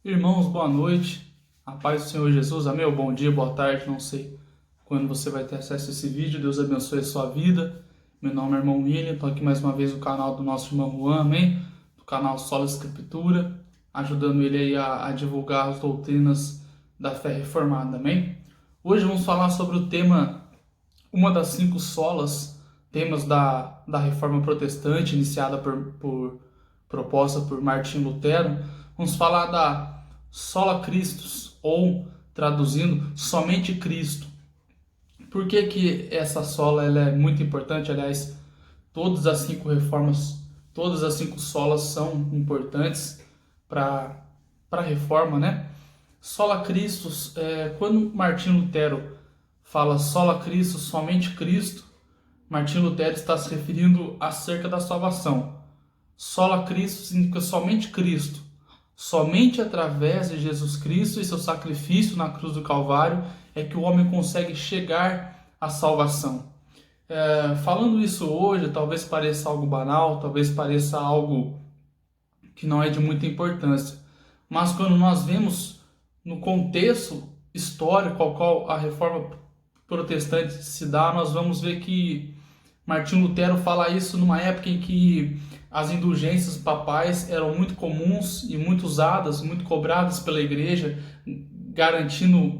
Irmãos, boa noite. A paz do Senhor Jesus. Amém. Ou bom dia, boa tarde, não sei quando você vai ter acesso a esse vídeo. Deus abençoe a sua vida. Meu nome é irmão William. Estou aqui mais uma vez no canal do nosso irmão Juan, amém? Do canal Sola Escritura, ajudando ele aí a divulgar as doutrinas da fé reformada, amém? Hoje vamos falar sobre o tema, uma das 5 solas, temas da Reforma Protestante, proposta por Martim Lutero. Vamos falar da sola Christus, ou traduzindo, somente Cristo. Por que essa sola ela é muito importante? Aliás, todas as 5 reformas, todas as 5 solas são importantes para a reforma, né? Sola Christus, quando Martim Lutero fala sola Christus, somente Cristo, Martim Lutero está se referindo acerca da salvação. Sola Christus significa somente Cristo. Somente através de Jesus Cristo e seu sacrifício na cruz do Calvário é que o homem consegue chegar à salvação. Falando isso hoje, talvez pareça algo banal, talvez pareça algo que não é de muita importância. Mas quando nós vemos no contexto histórico ao qual a Reforma Protestante se dá, nós vamos ver que Martim Lutero fala isso numa época em que as indulgências papais eram muito comuns e muito usadas, muito cobradas pela igreja, garantindo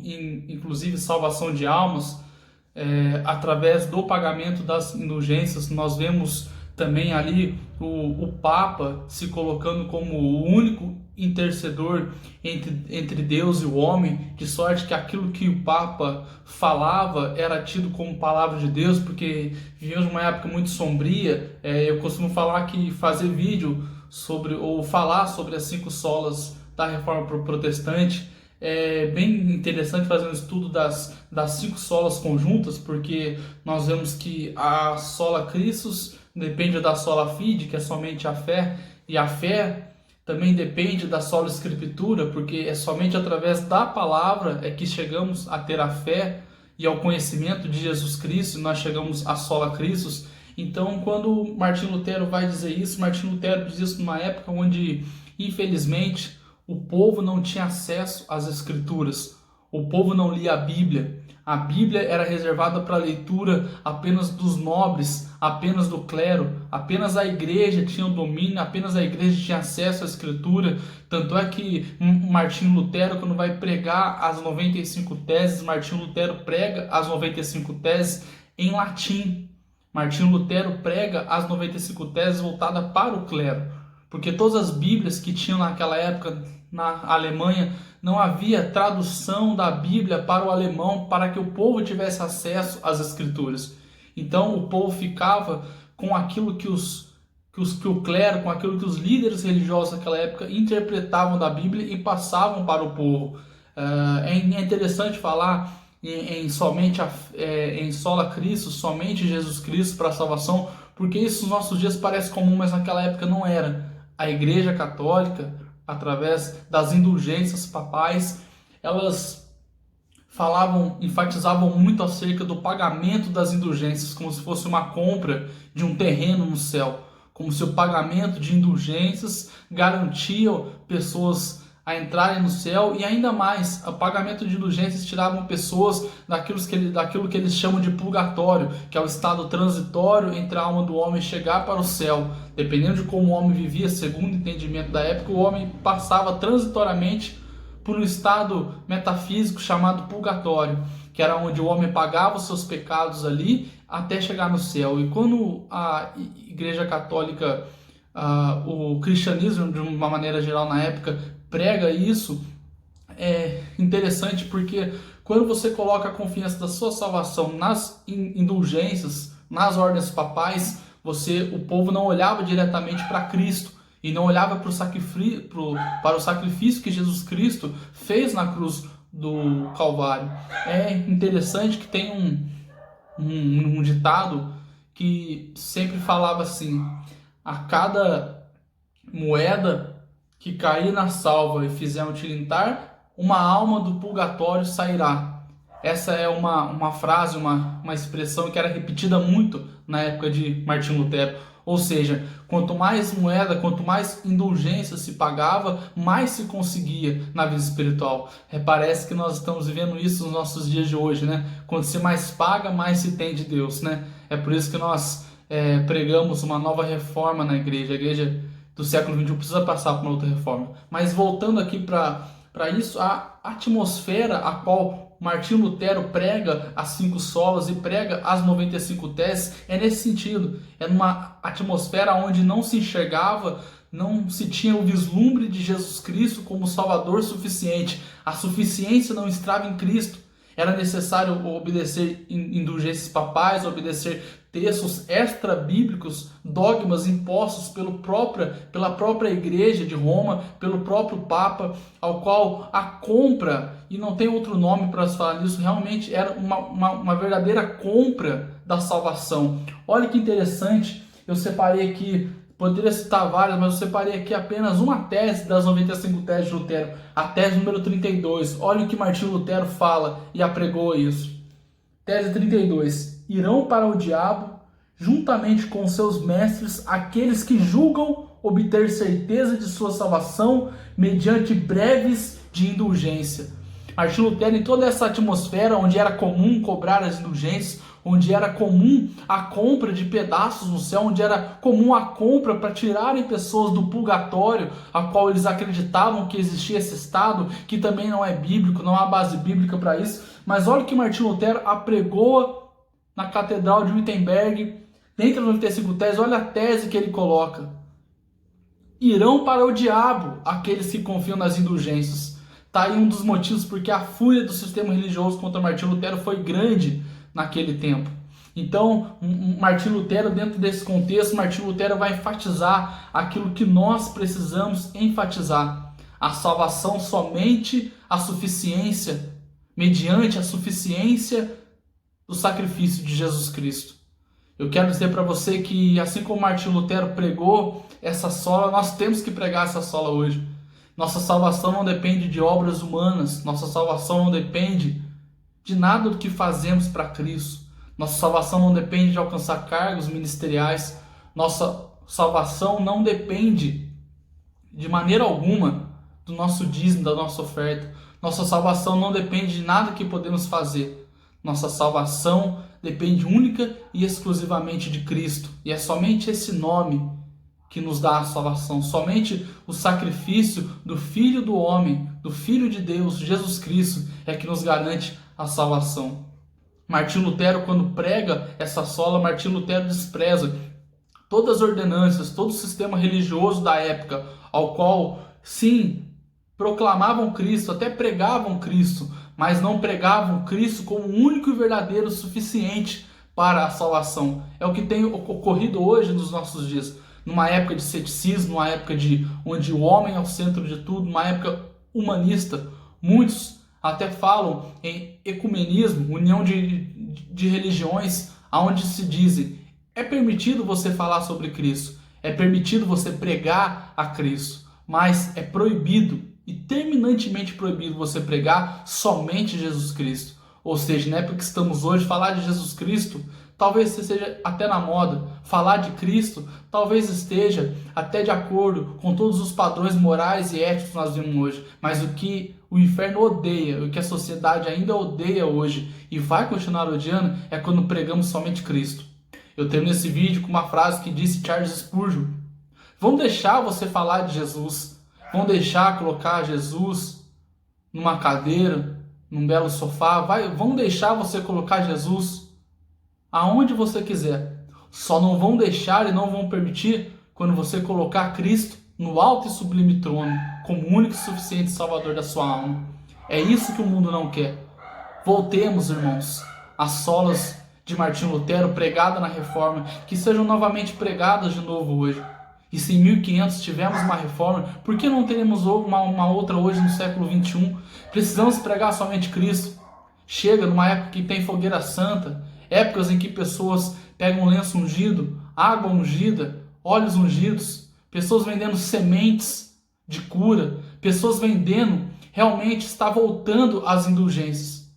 inclusive salvação de almas através do pagamento das indulgências. Nós vemos também ali o Papa se colocando como o único intercedor entre Deus e o homem, de sorte que aquilo que o Papa falava era tido como palavra de Deus, porque vivemos uma época muito sombria. Eu costumo falar que fazer vídeo sobre, ou falar sobre as 5 solas da Reforma Protestante é bem interessante, fazer um estudo das 5 solas conjuntas, porque nós vemos que a sola Christus depende da sola fide, que é somente a fé, e a fé também depende da sola Escritura, porque é somente através da palavra é que chegamos a ter a fé e ao conhecimento de Jesus Cristo, nós chegamos à sola Christus. Então, quando Martim Lutero vai dizer isso, Martim Lutero diz isso numa época onde, infelizmente, o povo não tinha acesso às Escrituras, o povo não lia a Bíblia. A Bíblia era reservada para a leitura apenas dos nobres, apenas do clero, apenas a igreja tinha o domínio, apenas a igreja tinha acesso à Escritura. Tanto é que Martim Lutero, quando vai pregar as 95 teses, Martim Lutero prega as 95 teses em latim. Martim Lutero prega as 95 teses voltadas para o clero, porque todas as Bíblias que tinham naquela época na Alemanha, não havia tradução da Bíblia para o alemão para que o povo tivesse acesso às Escrituras. Então o povo ficava com aquilo que o clero, com aquilo que os líderes religiosos daquela época interpretavam da Bíblia e passavam para o povo. É interessante falar em sola Cristo, somente Jesus Cristo para a salvação, porque isso nos nossos dias parece comum, mas naquela época não era. A Igreja Católica, através das indulgências papais, elas enfatizavam muito acerca do pagamento das indulgências, como se fosse uma compra de um terreno no céu, como se o pagamento de indulgências garantia pessoas a entrarem no céu, e ainda mais, o pagamento de indulgências tiravam pessoas daquilo que eles chamam de purgatório, que é o estado transitório entre a alma do homem chegar para o céu. Dependendo de como o homem vivia, segundo o entendimento da época, o homem passava transitoriamente por um estado metafísico chamado purgatório, que era onde o homem pagava os seus pecados ali até chegar no céu. E quando a Igreja Católica, o cristianismo de uma maneira geral na época, prega isso, é interessante porque quando você coloca a confiança da sua salvação nas indulgências, nas ordens papais, o povo não olhava diretamente para Cristo e não olhava para o sacrifício que Jesus Cristo fez na cruz do Calvário. É interessante que tem um ditado que sempre falava assim: a cada moeda que cair na salva e fizer um tilintar, uma alma do purgatório sairá. Essa é uma frase, uma expressão que era repetida muito na época de Martim Lutero. Ou seja, quanto mais moeda, quanto mais indulgência se pagava, mais se conseguia na vida espiritual. Parece que nós estamos vivendo isso nos nossos dias de hoje, né? Quanto se mais paga, mais se tem de Deus, né? É por isso que nós pregamos uma nova reforma na igreja. A igreja do século XXI precisa passar por uma outra reforma. Mas voltando aqui para isso, a atmosfera a qual Martinho Lutero prega as 5 solas e prega as 95 teses é nesse sentido. É numa atmosfera onde não se enxergava, não se tinha o vislumbre de Jesus Cristo como Salvador suficiente. A suficiência não estava em Cristo. Era necessário obedecer indulgências papais, obedecer textos extra-bíblicos, dogmas impostos pela própria igreja de Roma, pelo próprio Papa, ao qual a compra, e não tem outro nome para se falar nisso, realmente era uma verdadeira compra da salvação. Olha que interessante, eu separei aqui, poderia citar várias, mas eu separei aqui apenas uma tese das 95 teses de Lutero, a tese número 32. Olha o que Martinho Lutero fala e apregou isso. Tese 32. Irão para o diabo, juntamente com seus mestres, aqueles que julgam obter certeza de sua salvação mediante breves de indulgência. Martinho Lutero, em toda essa atmosfera onde era comum cobrar as indulgências, onde era comum a compra de pedaços no céu, onde era comum a compra para tirarem pessoas do purgatório, a qual eles acreditavam que existia esse estado, que também não é bíblico, não há base bíblica para isso. Mas olha o que Martinho Lutero apregoa na Catedral de Wittenberg, dentre as 95 teses, olha a tese que ele coloca. Irão para o diabo aqueles que confiam nas indulgências. Está aí um dos motivos porque a fúria do sistema religioso contra Martinho Lutero foi grande naquele tempo. Então, Martinho Lutero, dentro desse contexto, Martinho Lutero vai enfatizar aquilo que nós precisamos enfatizar. A salvação somente a suficiência, mediante a suficiência do sacrifício de Jesus Cristo. Eu quero dizer para você que, assim como Martinho Lutero pregou essa sola, nós temos que pregar essa sola hoje. Nossa salvação não depende de obras humanas, nossa salvação não depende de nada do que fazemos para Cristo. Nossa salvação não depende de alcançar cargos ministeriais. Nossa salvação não depende de maneira alguma do nosso dízimo, da nossa oferta. Nossa salvação não depende de nada que podemos fazer. Nossa salvação depende única e exclusivamente de Cristo. E é somente esse nome que nos dá a salvação. Somente o sacrifício do Filho do homem, do Filho de Deus, Jesus Cristo, é que nos garante a salvação. Martinho Lutero, quando prega essa sola, Martinho Lutero despreza todas as ordenanças, todo o sistema religioso da época, ao qual, sim, proclamavam Cristo, até pregavam Cristo, mas não pregavam Cristo como o único e verdadeiro suficiente para a salvação. É o que tem ocorrido hoje nos nossos dias, numa época de ceticismo, numa época onde o homem é o centro de tudo, numa época humanista. Muitos até falam em ecumenismo, união de religiões, onde se dizem: é permitido você falar sobre Cristo, é permitido você pregar a Cristo, mas é proibido e terminantemente proibido você pregar somente Jesus Cristo. Ou seja, na época que estamos hoje, falar de Jesus Cristo talvez seja até na moda. Falar de Cristo talvez esteja até de acordo com todos os padrões morais e éticos que nós vemos hoje. Mas o que o inferno odeia, o que a sociedade ainda odeia hoje e vai continuar odiando, é quando pregamos somente Cristo. Eu termino esse vídeo com uma frase que disse Charles Spurgeon: vão deixar você falar de Jesus, vão deixar colocar Jesus numa cadeira, num belo sofá, vão deixar você colocar Jesus aonde você quiser. Só não vão deixar e não vão permitir quando você colocar Cristo no alto e sublime trono, como único e suficiente Salvador da sua alma. É isso que o mundo não quer. Voltemos, irmãos, às solas de Martinho Lutero, pregada na Reforma, que sejam novamente pregadas de novo hoje. E se em 1500 tivemos uma reforma, por que não teremos uma outra hoje no século XXI? Precisamos pregar somente Cristo. Chega numa época que tem fogueira santa, épocas em que pessoas pegam lenço ungido, água ungida, óleos ungidos, pessoas vendendo sementes de cura, pessoas vendendo, realmente está voltando às indulgências.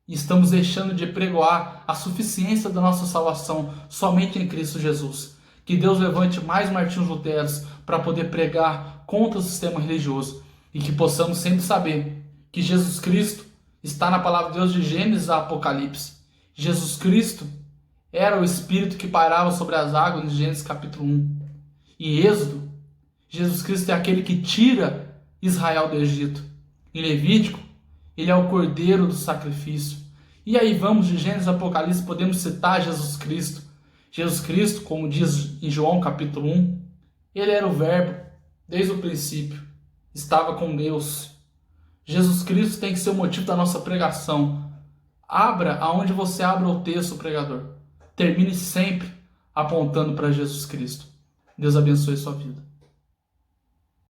E estamos deixando de pregoar a suficiência da nossa salvação somente em Cristo Jesus. Que Deus levante mais Martinhos Luteros para poder pregar contra o sistema religioso. E que possamos sempre saber que Jesus Cristo está na palavra de Deus de Gênesis a Apocalipse. Jesus Cristo era o Espírito que pairava sobre as águas em Gênesis capítulo 1. Em Êxodo, Jesus Cristo é aquele que tira Israel do Egito. Em Levítico, ele é o cordeiro do sacrifício. E aí vamos de Gênesis a Apocalipse, podemos citar Jesus Cristo. Jesus Cristo, como diz em João capítulo 1, ele era o verbo desde o princípio, estava com Deus. Jesus Cristo tem que ser o motivo da nossa pregação. Abra aonde você abra o texto, pregador. Termine sempre apontando para Jesus Cristo. Deus abençoe sua vida.